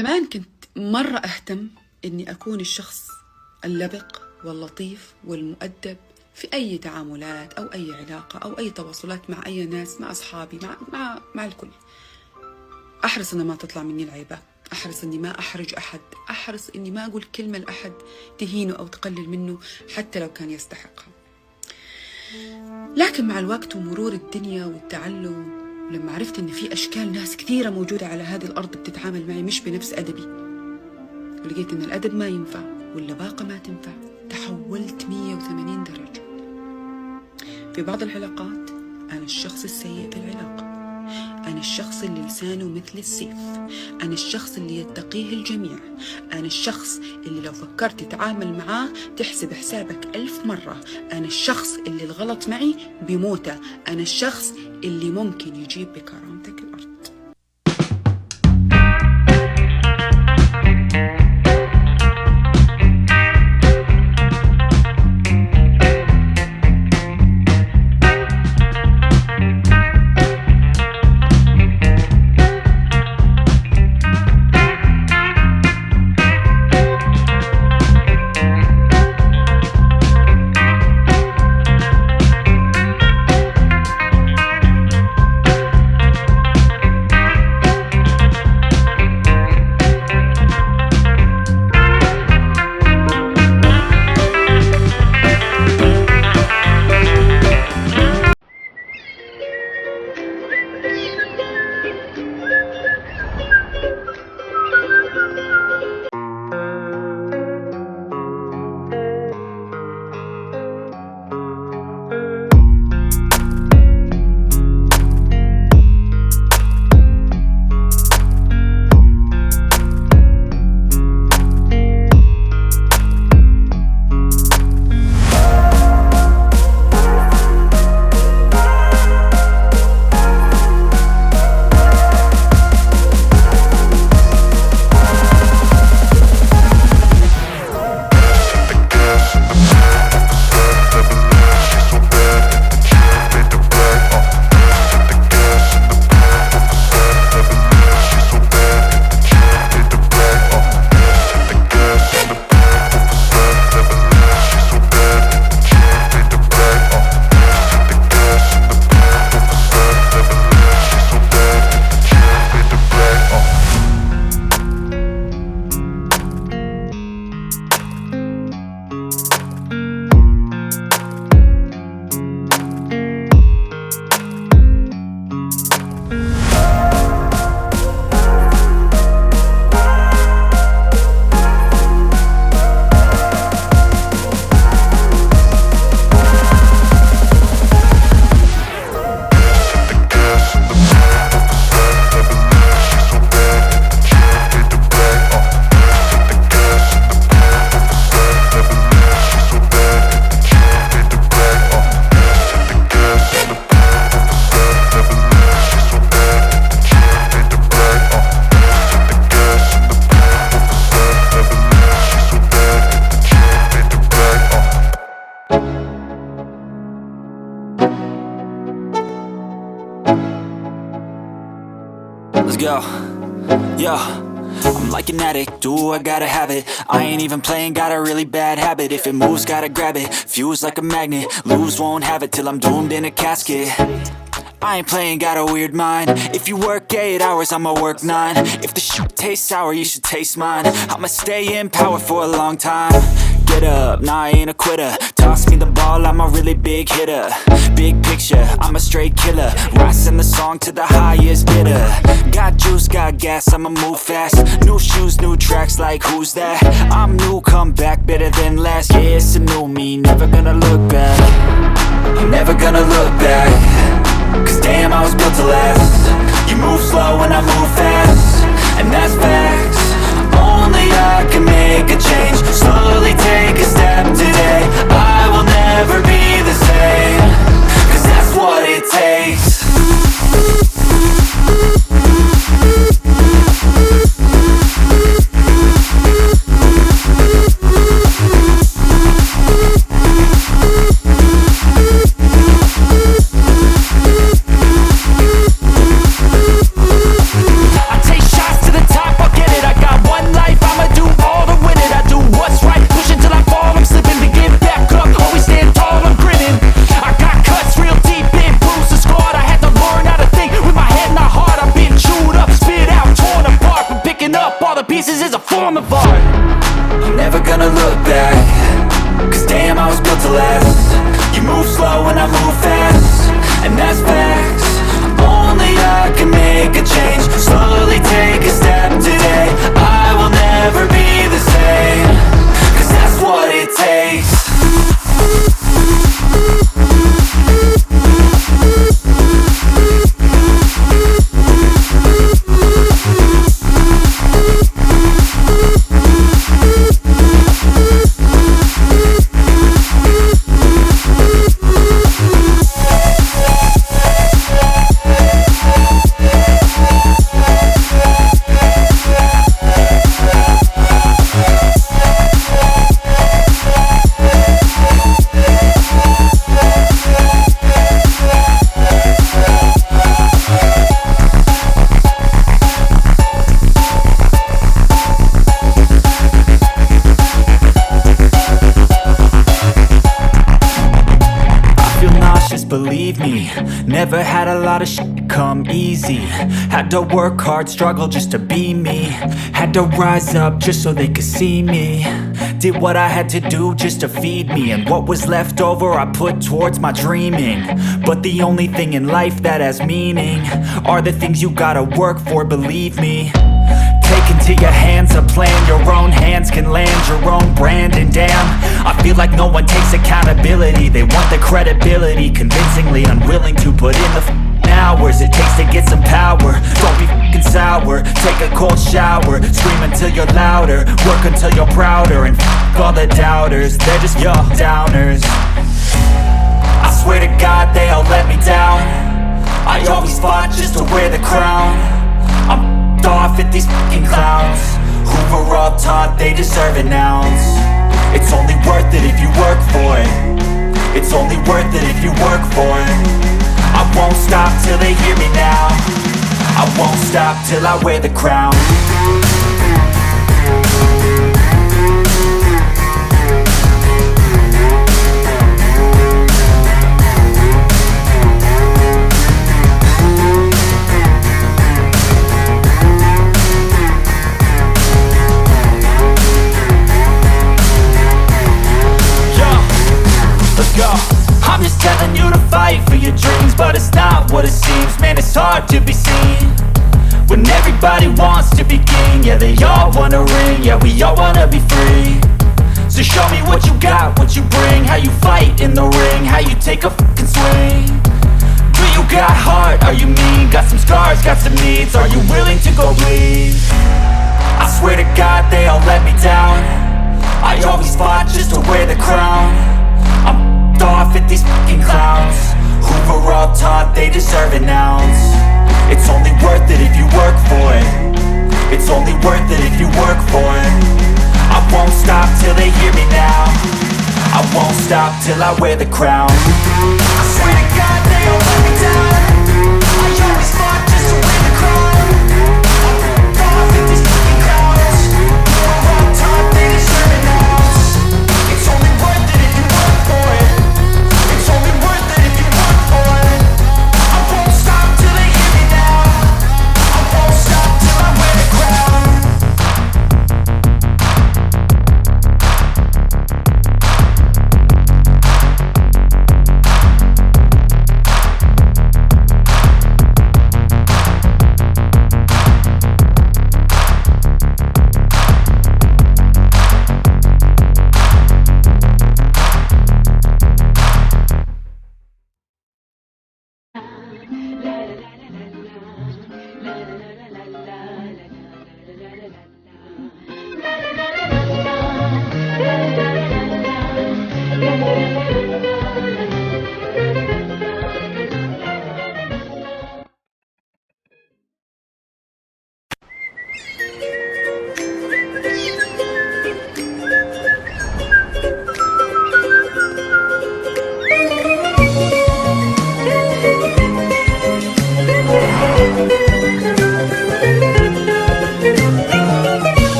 زمان كنت مرة أهتم إني أكون الشخص اللبق واللطيف والمؤدب في أي تعاملات أو أي علاقة أو أي تواصلات مع أي ناس، مع أصحابي، مع الكل. أحرص إن ما تطلع مني العيبة، أحرص إني ما أحرج أحد، أحرص إني ما أقول كلمة لأحد تهينه أو تقلل منه حتى لو كان يستحقها. لكن مع الوقت ومرور الدنيا والتعلم، لما عرفت إن في أشكال ناس كثيرة موجودة على هذه الأرض بتتعامل معي مش بنفس أدبي، ولقيت إن الأدب ما ينفع واللباقة ما تنفع، تحولت 180 درجة. في بعض العلاقات أنا الشخص السيء في العلاقة، أنا الشخص اللي لسانه مثل السيف، أنا الشخص اللي يتقيه الجميع، أنا الشخص اللي لو فكرت تتعامل معاه تحسب حسابك 1000 مرة، أنا الشخص اللي الغلط معي بموته، أنا الشخص اللي ممكن يجيب بكرامتك الأرض. Let's go. Yo, I'm like an addict, ooh, I gotta have it. I ain't even playing, got a really bad habit. If it moves, gotta grab it, fuse like a magnet. Lose, won't have it till I'm doomed in a casket. I ain't playing, got a weird mind. If you work 8 hours, I'ma work 9. If the shit tastes sour, you should taste mine. I'ma stay in power for a long time. Get up, nah, I ain't a quitter. Toss me the ball, I'm a really big hitter. Big picture, I'm a straight killer. Rising the song to the highest bidder. Got juice, got gas, I'ma move fast. New shoes, new tracks, like who's that? I'm new, come back, better than last. Yeah, it's a new me, never gonna look back. I'm never gonna look back. Cause damn, I was built to last. You move slow and I move fast, and that's facts. Only I can make a change. Slowly take a step today. I will never be the same. Cause that's what it takes. I take shots to the top, I'll get form of art. I'm never gonna look back, cause damn, I was built to last. You move slow and I move fast, and that's facts. Only I can make a change, slowly take a step today. I will never be the same, cause that's what it takes. Believe me, never had a lot of shit come easy. Had to work hard, struggle just to be me. Had to rise up just so they could see me. Did what I had to do just to feed me, and what was left over I put towards my dreaming. But the only thing in life that has meaning are the things you gotta work for, believe me. Take into your hands a plan, your own hands can land your own brand. And damn, I feel like no one takes accountability. They want the credibility, convincingly unwilling to put in the hours it takes to get some power. Don't be f***ing sour, take a cold shower. Scream until you're louder, work until you're prouder. And f*** all the doubters, they're just your downers. I swear to God they all let me down. I always fought just to wear the crown. I'm off at these fucking clowns who were all taught they deserve an ounce. It's only worth it if you work for it. It's only worth it if you work for it. I won't stop till they hear me now. I won't stop till I wear the crown. I'm just telling you to fight for your dreams, but it's not what it seems. Man, it's hard to be seen when everybody wants to be king. Yeah, they all wanna ring, yeah, we all wanna be free. So show me what you got, what you bring, how you fight in the ring, how you take a fucking swing. Do you got heart, are you mean? Got some scars, got some needs, are you willing to go bleed? I swear to God they all let me down. I always fought just to wear the crown. I'm off at these fucking clowns who were all taught they deserve an ounce. It's only worth it if you work for it. It's only worth it if you work for it. I won't stop till they hear me now. I won't stop till I wear the crown. I swear to God they all let me down. I always fought just to wear the crown. I'm off at these fucking clowns who were all taught they deserve an ounce. It's only worth it if you work for it. It's only worth it if you work for it. I won't stop till they hear me now. I won't stop till I wear the crown.